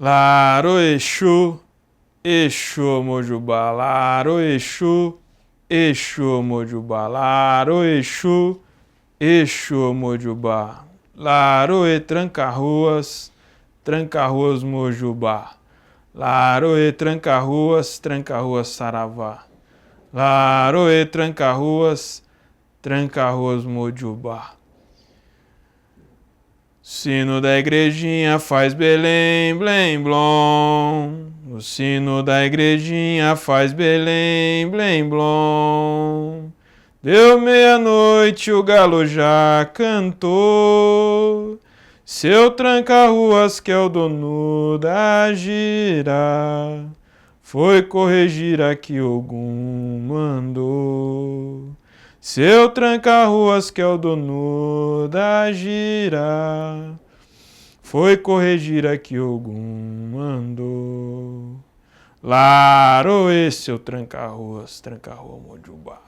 Laro Exu, Exu Mojubá, Laro Exu, Exu Mojubá, Laro Exu, Exu Mojubá, Laro e Tranca-Ruas, Tranca-Ruas Mojubá, Laro e Tranca-Ruas, Tranca-Ruas Saravá, Laro e Tranca-Ruas, Tranca-Ruas Mojubá. Sino da igrejinha faz Belém, blém, blom. O sino da igrejinha faz Belém, blém, blom. Deu meia-noite, o galo já cantou. Seu tranca-ruas, que é o dono da gira, foi corrigir a que Ogum mandou. Seu tranca-ruas, que é o dono da gira, foi corrigir a que Ogum mandou. Laroê, seu tranca-ruas, tranca-rua Mojubá.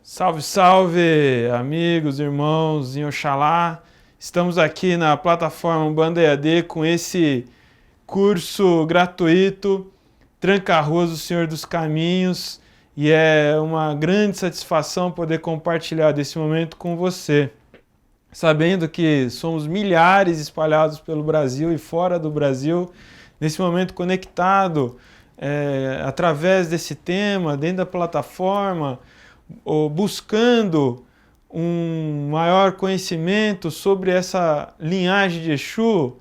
Salve, salve, amigos, irmãos, em Oxalá. Estamos aqui na plataforma Umbanda EAD com esse curso gratuito, Tranca-Ruas do Senhor dos Caminhos, e é uma grande satisfação poder compartilhar desse momento com você, sabendo que somos milhares espalhados pelo Brasil e fora do Brasil, nesse momento conectado através desse tema, dentro da plataforma, buscando um maior conhecimento sobre essa linhagem de Exu,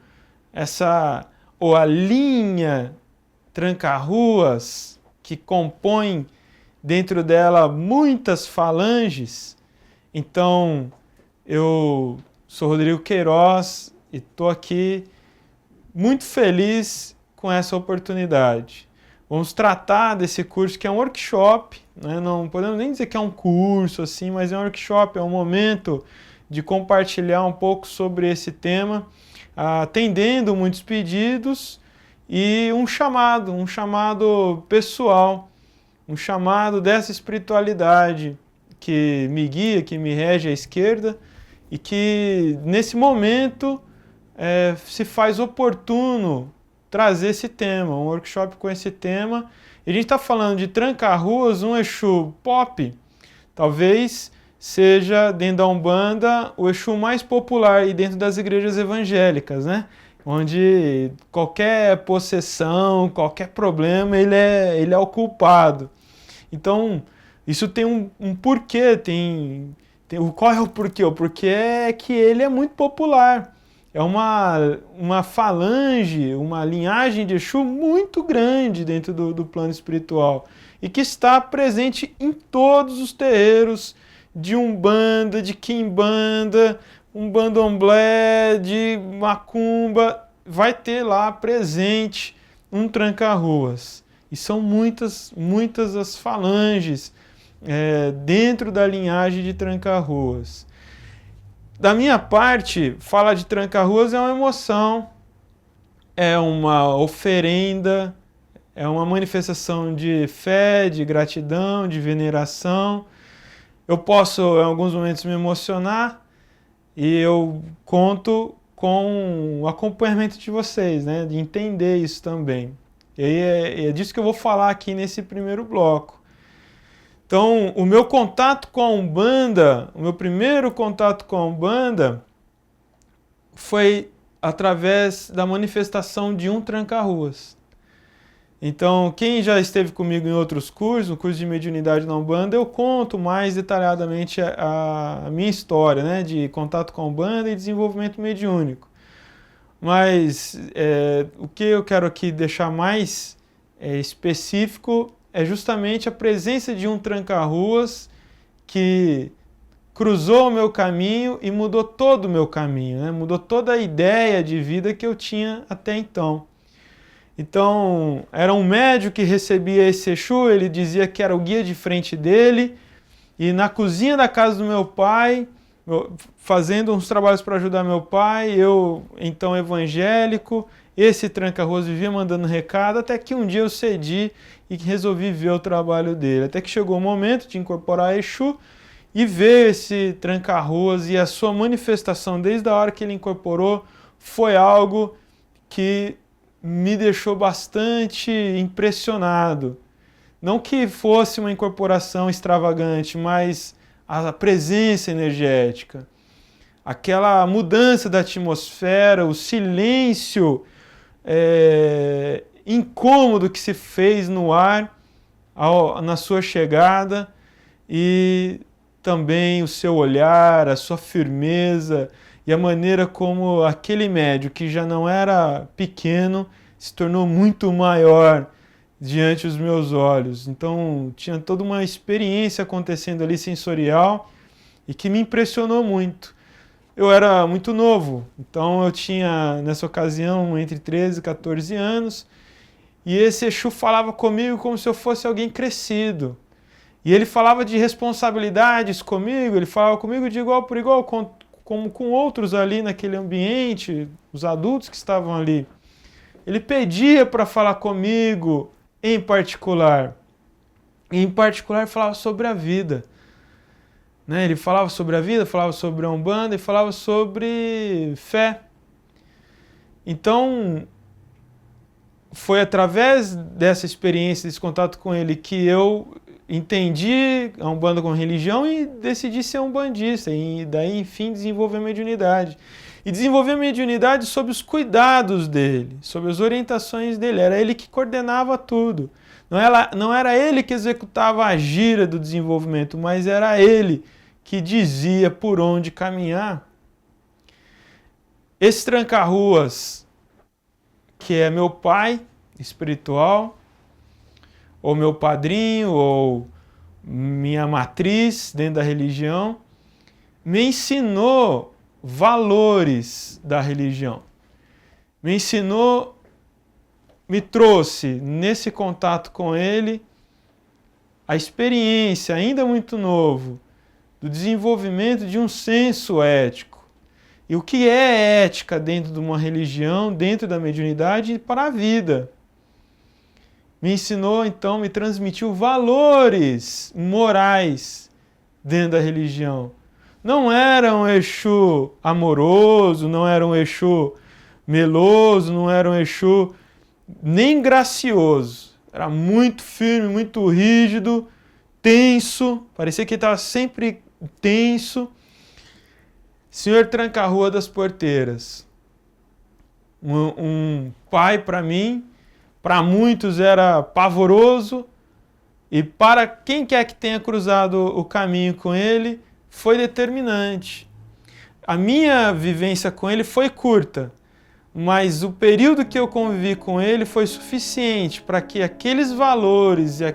a linha Tranca-Ruas, que compõe dentro dela muitas falanges. Então, eu sou Rodrigo Queiroz e estou aqui muito feliz com essa oportunidade. Vamos tratar desse curso que é um workshop, né? Não podemos nem dizer que é um curso assim, mas é um workshop, é um momento de compartilhar um pouco sobre esse tema, atendendo muitos pedidos e um chamado pessoal, um chamado dessa espiritualidade que me guia, que me rege à esquerda e que nesse momento se faz oportuno trazer esse tema, um workshop com esse tema. E a gente está falando de Tranca-Ruas, um Exu pop, talvez seja dentro da Umbanda o Exu mais popular e dentro das igrejas evangélicas, né? Onde qualquer possessão, qualquer problema, ele é o culpado. Então, isso tem um porquê, qual é o porquê? O porquê é que ele é muito popular. É uma falange, uma linhagem de Exu muito grande dentro do plano espiritual e que está presente em todos os terreiros de Umbanda, de Quimbanda, Umbandomblé, de Macumba, vai ter lá presente um Tranca-Ruas. E são muitas as falanges dentro da linhagem de Tranca-Ruas. Da minha parte, falar de Tranca-Ruas é uma emoção, é uma oferenda, é uma manifestação de fé, de gratidão, de veneração. Eu posso, em alguns momentos, me emocionar e eu conto com o acompanhamento de vocês, né, de entender isso também. E aí é disso que eu vou falar aqui nesse primeiro bloco. Então, o meu contato com a Umbanda, o meu primeiro contato com a Umbanda foi através da manifestação de um Tranca-Ruas. Então, quem já esteve comigo em outros cursos, no curso de mediunidade na Umbanda, eu conto mais detalhadamente a minha história, né, de contato com a Umbanda e desenvolvimento mediúnico. Mas o que eu quero aqui deixar mais específico é justamente a presença de um Tranca-Ruas que cruzou o meu caminho e mudou todo o meu caminho, né? Mudou toda a ideia de vida que eu tinha até então. Então, era um médium que recebia esse Exu, ele dizia que era o guia de frente dele, e na cozinha da casa do meu pai, fazendo uns trabalhos para ajudar meu pai, eu, então evangélico, esse Tranca-Ruas vivia mandando recado, até que um dia eu cedi e resolvi ver o trabalho dele. Até que chegou o momento de incorporar Exu, E veio esse tranca-ruas e a sua manifestação, desde a hora que ele incorporou, foi algo que me deixou bastante impressionado. Não que fosse uma incorporação extravagante, mas a presença energética, aquela mudança da atmosfera, o silêncio incômodo que se fez no ar na sua chegada, e também o seu olhar, a sua firmeza e a maneira como aquele médium, que já não era pequeno, se tornou muito maior diante dos meus olhos. Então tinha toda uma experiência acontecendo ali sensorial e que me impressionou muito. Eu era muito novo, então eu tinha nessa ocasião entre 13 e 14 anos, e esse Exu falava comigo como se eu fosse alguém crescido. E ele falava de responsabilidades comigo, ele falava comigo de igual por igual, como com outros ali naquele ambiente, os adultos que estavam ali. Ele pedia para falar comigo em particular. E em particular falava sobre a vida. Né? Ele falava sobre a vida, falava sobre a Umbanda e falava sobre fé. Então, foi através dessa experiência, desse contato com ele, que eu entendi a Umbanda como religião e decidi ser umbandista. E daí, enfim, desenvolver a mediunidade. E desenvolver a mediunidade sob os cuidados dele, sob as orientações dele. Era ele que coordenava tudo. Não era ele que executava a gira do desenvolvimento, mas era ele que dizia por onde caminhar. Esse tranca-ruas, que é meu pai espiritual, ou meu padrinho, ou minha matriz dentro da religião, me ensinou valores da religião. Me ensinou, me trouxe nesse contato com ele a experiência, ainda muito novo, do desenvolvimento de um senso ético. E o que é ética dentro de uma religião, dentro da mediunidade para a vida. Me ensinou, então, me transmitiu valores morais dentro da religião. Não era um Exu amoroso, não era um Exu meloso, não era um Exu nem gracioso. Era muito firme, muito rígido, tenso, parecia que ele estava sempre tenso. Senhor Tranca-Rua das Porteiras. Um pai para mim, para muitos era pavoroso, e para quem quer que tenha cruzado o caminho com ele, foi determinante. A minha vivência com ele foi curta, mas o período que eu convivi com ele foi suficiente para que aqueles valores e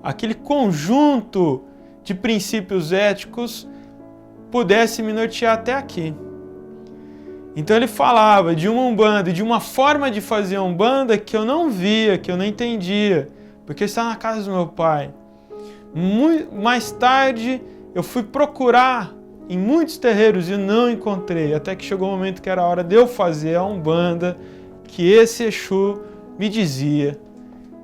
aquele conjunto de princípios éticos pudesse me nortear até aqui. Então ele falava de uma Umbanda, de uma forma de fazer Umbanda que eu não via, que eu não entendia, porque está na casa do meu pai. Mais tarde eu fui procurar em muitos terreiros e não encontrei, até que chegou o momento que era a hora de eu fazer a Umbanda, que esse Exu me dizia,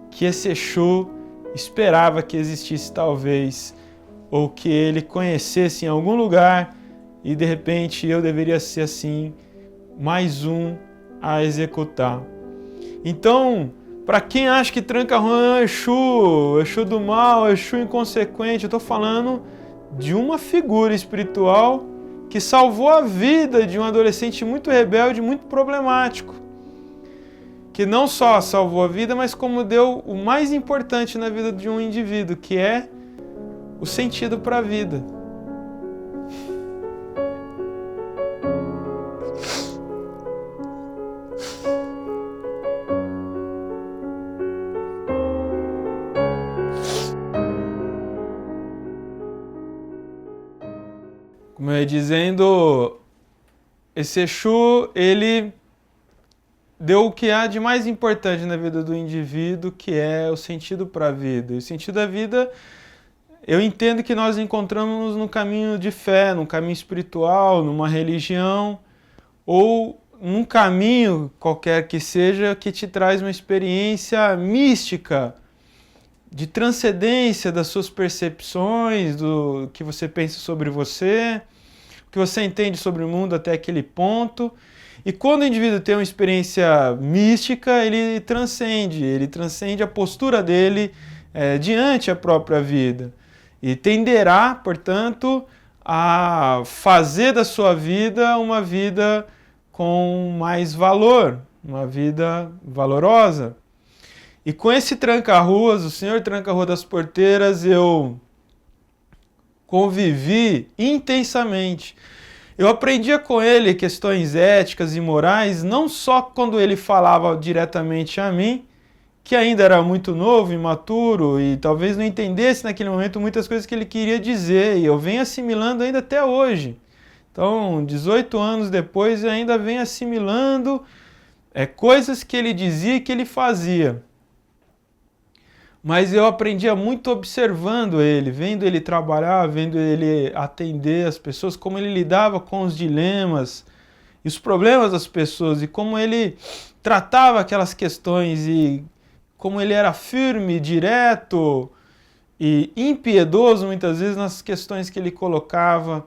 que esse Exu esperava que existisse talvez, ou que ele conhecesse em algum lugar, e de repente eu deveria ser assim, mais um a executar. Então, para quem acha que Tranca-Rua é Exu do mal, Exu inconsequente, eu estou falando de uma figura espiritual que salvou a vida de um adolescente muito rebelde, muito problemático. Que não só salvou a vida, mas como deu o mais importante na vida de um indivíduo, que é o sentido para a vida. Como eu ia dizendo, esse Exu, ele deu o que há de mais importante na vida do indivíduo, que é o sentido para a vida. E o sentido da vida, eu entendo que nós encontramos no caminho de fé, no caminho espiritual, numa religião, ou num caminho qualquer que seja, que te traz uma experiência mística, de transcendência das suas percepções, do que você pensa sobre você, o que você entende sobre o mundo até aquele ponto. E quando o indivíduo tem uma experiência mística, ele transcende a postura dele diante a própria vida. E tenderá, portanto, a fazer da sua vida uma vida com mais valor, uma vida valorosa. E com esse tranca-ruas, o senhor tranca-rua das porteiras, eu convivi intensamente. Eu aprendia com ele questões éticas e morais, não só quando ele falava diretamente a mim, que ainda era muito novo, imaturo e talvez não entendesse naquele momento muitas coisas que ele queria dizer, e eu venho assimilando ainda até hoje. Então, 18 anos depois, eu ainda venho assimilando coisas que ele dizia e que ele fazia. Mas eu aprendia muito observando ele, vendo ele trabalhar, vendo ele atender as pessoas, como ele lidava com os dilemas e os problemas das pessoas, e como ele tratava aquelas questões, e como ele era firme, direto e impiedoso muitas vezes nas questões que ele colocava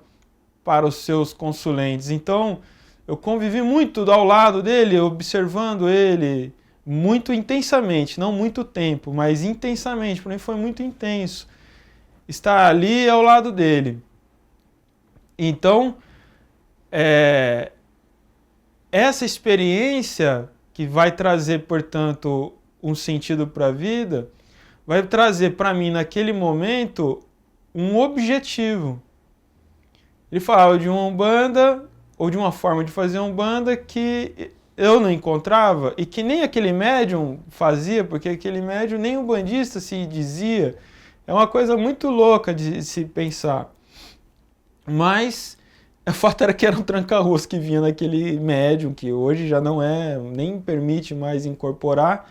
para os seus consulentes. Então, eu convivi muito ao lado dele, observando ele, muito intensamente, não muito tempo, mas intensamente. Para mim foi muito intenso estar ali ao lado dele. Então, essa experiência que vai trazer, portanto, um sentido para a vida, vai trazer para mim, naquele momento, um objetivo. Ele falava de uma umbanda, ou de uma forma de fazer umbanda que eu não encontrava, e que nem aquele médium fazia, porque aquele médium nem o bandista se dizia. É uma coisa muito louca de se pensar. Mas o fato era que era um tranca-ruas que vinha naquele médium, que hoje já não nem permite mais incorporar,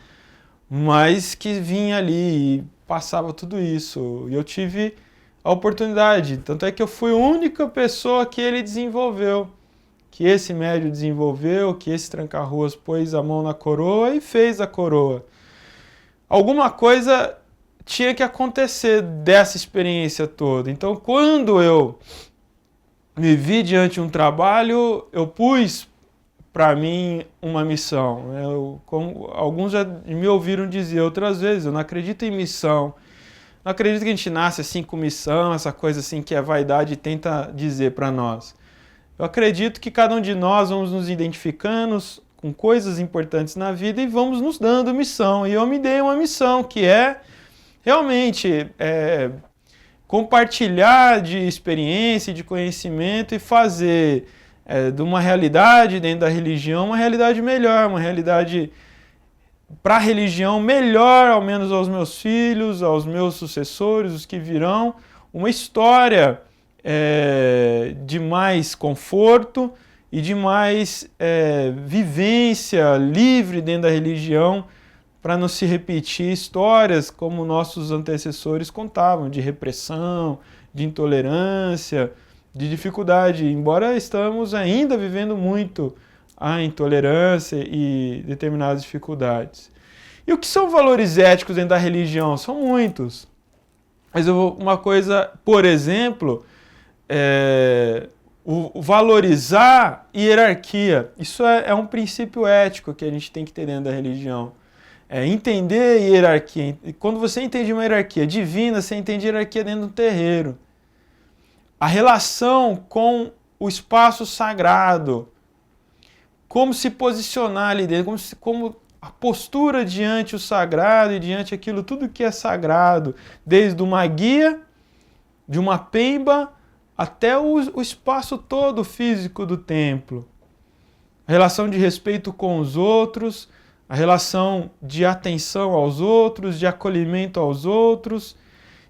mas que vinha ali e passava tudo isso. E eu tive a oportunidade, tanto é que eu fui a única pessoa que ele desenvolveu, que esse médium desenvolveu, que esse tranca-ruas pôs a mão na coroa e fez a coroa. Alguma coisa tinha que acontecer dessa experiência toda. Então, quando eu me vi diante de um trabalho, eu pus para mim uma missão. Como alguns já me ouviram dizer outras vezes, eu não acredito em missão. Não acredito que a gente nasce assim com missão, essa coisa assim que a vaidade tenta dizer para nós. Eu acredito que cada um de nós vamos nos identificando com coisas importantes na vida e vamos nos dando missão. E eu me dei uma missão, que é realmente compartilhar de experiência, de conhecimento e fazer de uma realidade dentro da religião uma realidade melhor, uma realidade para a religião melhor, ao menos aos meus filhos, aos meus sucessores, os que virão, uma história de mais conforto e de mais vivência livre dentro da religião, para não se repetir histórias como nossos antecessores contavam, de repressão, de intolerância, de dificuldade, embora estamos ainda vivendo muito a intolerância e determinadas dificuldades. E o que são valores éticos dentro da religião? São muitos. Mas uma coisa, por exemplo, o valorizar hierarquia. Isso é um princípio ético que a gente tem que ter dentro da religião. Entender hierarquia. E quando você entende uma hierarquia divina, você entende hierarquia dentro do terreiro. A relação com o espaço sagrado. Como se posicionar ali dentro, como a postura diante o sagrado e diante aquilo, tudo que é sagrado, desde uma guia, de uma pemba, até o espaço todo físico do templo. A relação de respeito com os outros, a relação de atenção aos outros, de acolhimento aos outros,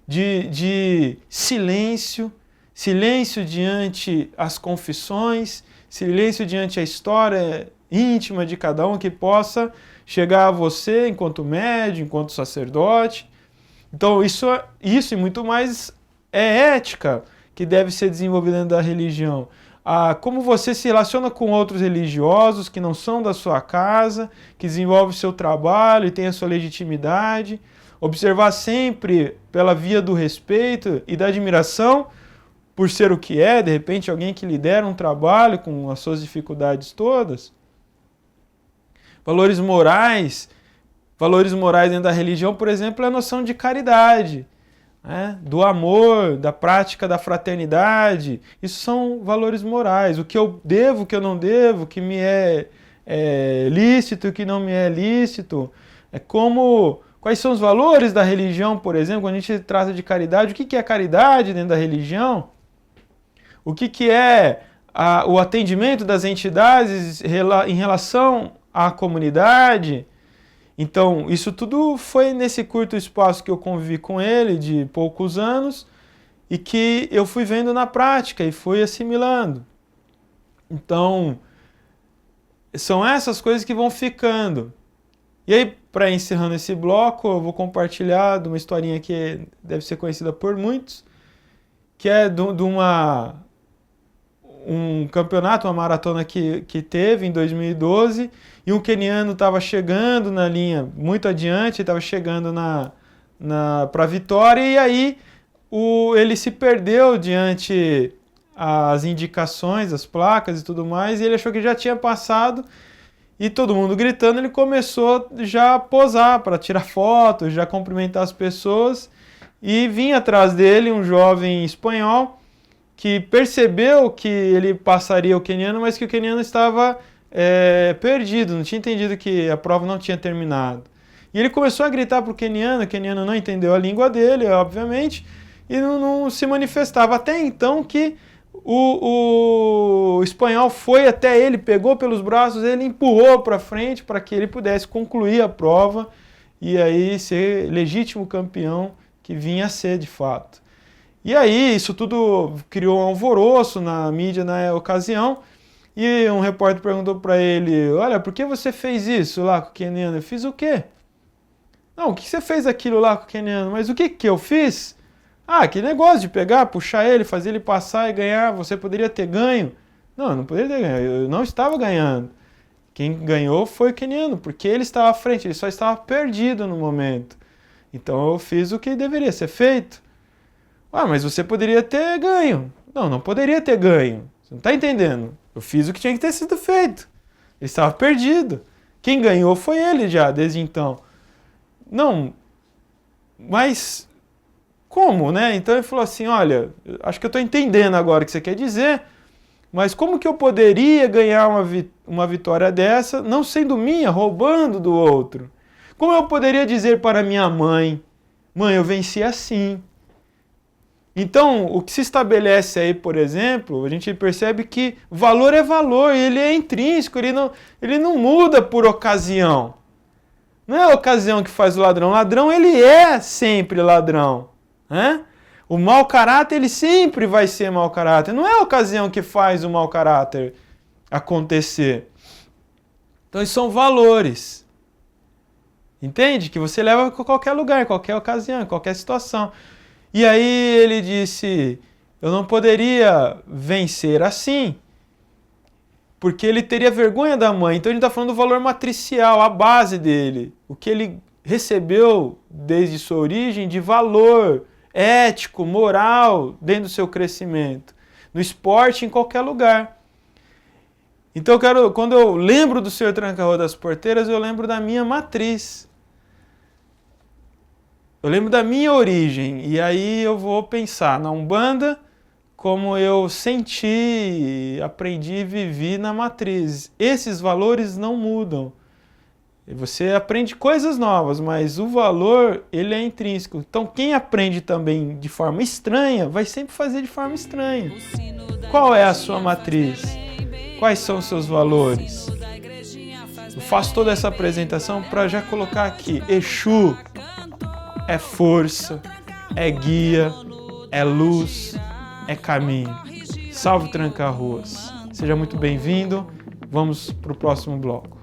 de silêncio, silêncio diante as confissões, silêncio diante a história íntima de cada um que possa chegar a você enquanto médium, enquanto sacerdote. Então isso e muito mais é ética que deve ser desenvolvida dentro da religião. Como você se relaciona com outros religiosos que não são da sua casa, que desenvolvem o seu trabalho e têm a sua legitimidade. observar sempre pela via do respeito e da admiração por ser o que é, de repente alguém que lidera um trabalho com as suas dificuldades todas. Valores morais dentro da religião, por exemplo, é a noção de caridade, né? Do amor, da prática da fraternidade. Isso são valores morais. O que eu devo, o que eu não devo, o que me é lícito, o que não me é lícito. Quais são os valores da religião, por exemplo, quando a gente trata de caridade? O que é caridade dentro da religião? O que é o atendimento das entidades em relação à comunidade? Então, isso tudo foi nesse curto espaço que eu convivi com ele, de poucos anos, e que eu fui vendo na prática e fui assimilando. Então, são essas coisas que vão ficando. E aí, para encerrando esse bloco, eu vou compartilhar de uma historinha que deve ser conhecida por muitos, que é de um campeonato, uma maratona que teve em 2012, e um queniano estava chegando na linha muito adiante, estava chegando para a vitória, e aí ele se perdeu diante as indicações, as placas e tudo mais, e ele achou que já tinha passado, e todo mundo gritando, ele começou já a posar para tirar fotos, já cumprimentar as pessoas, e vinha atrás dele um jovem espanhol que percebeu que ele passaria o queniano, mas que o queniano estava perdido, não tinha entendido que a prova não tinha terminado. E ele começou a gritar para o queniano não entendeu a língua dele, obviamente, e não se manifestava. Até então que o espanhol foi até ele, pegou pelos braços, ele empurrou para frente para que ele pudesse concluir a prova e aí ser legítimo campeão que vinha a ser de fato. E aí isso tudo criou um alvoroço na mídia na ocasião e um repórter perguntou para ele, olha, por que você fez isso lá com o queniano? Eu fiz o quê? Não, o que você fez aquilo lá com o queniano? Mas o que eu fiz? Ah, que negócio de pegar, puxar ele, fazer ele passar e ganhar, você poderia ter ganho. Não, eu não poderia ter ganho, eu não estava ganhando. Quem ganhou foi o queniano, porque ele estava à frente, ele só estava perdido no momento. Então eu fiz o que deveria ser feito. Ah, mas você poderia ter ganho. Não poderia ter ganho. Você não está entendendo. Eu fiz o que tinha que ter sido feito. Ele estava perdido. Quem ganhou foi ele já, desde então. Não, mas como, né? Então ele falou assim, olha, acho que eu estou entendendo agora o que você quer dizer, mas como que eu poderia ganhar uma vitória dessa, não sendo minha, roubando do outro? Como eu poderia dizer para minha mãe, mãe, eu venci assim? Então, o que se estabelece aí, por exemplo, a gente percebe que valor é valor, ele é intrínseco, ele não muda por ocasião. Não é a ocasião que faz o ladrão. O ladrão, ele é sempre ladrão. Né? O mau caráter, ele sempre vai ser mau caráter. Não é a ocasião que faz o mau caráter acontecer. Então, isso são valores. Entende? Que você leva a qualquer lugar, qualquer ocasião, qualquer situação. E aí ele disse, eu não poderia vencer assim, porque ele teria vergonha da mãe. Então a gente está falando do valor matricial, a base dele, o que ele recebeu desde sua origem de valor ético, moral, dentro do seu crescimento, no esporte, em qualquer lugar. Então quando eu lembro do Senhor Tranca-Rua das Porteiras, eu lembro da minha matriz. Eu lembro da minha origem, e aí eu vou pensar na Umbanda, como eu senti, aprendi e vivi na matriz. Esses valores não mudam. Você aprende coisas novas, mas o valor, ele é intrínseco. Então quem aprende também de forma estranha, vai sempre fazer de forma estranha. Qual é a sua matriz? Quais são os seus valores? Eu faço toda essa apresentação para já colocar aqui, Exu é força, é guia, é luz, é caminho. Salve Tranca-Ruas. Seja muito bem-vindo. Vamos para o próximo bloco.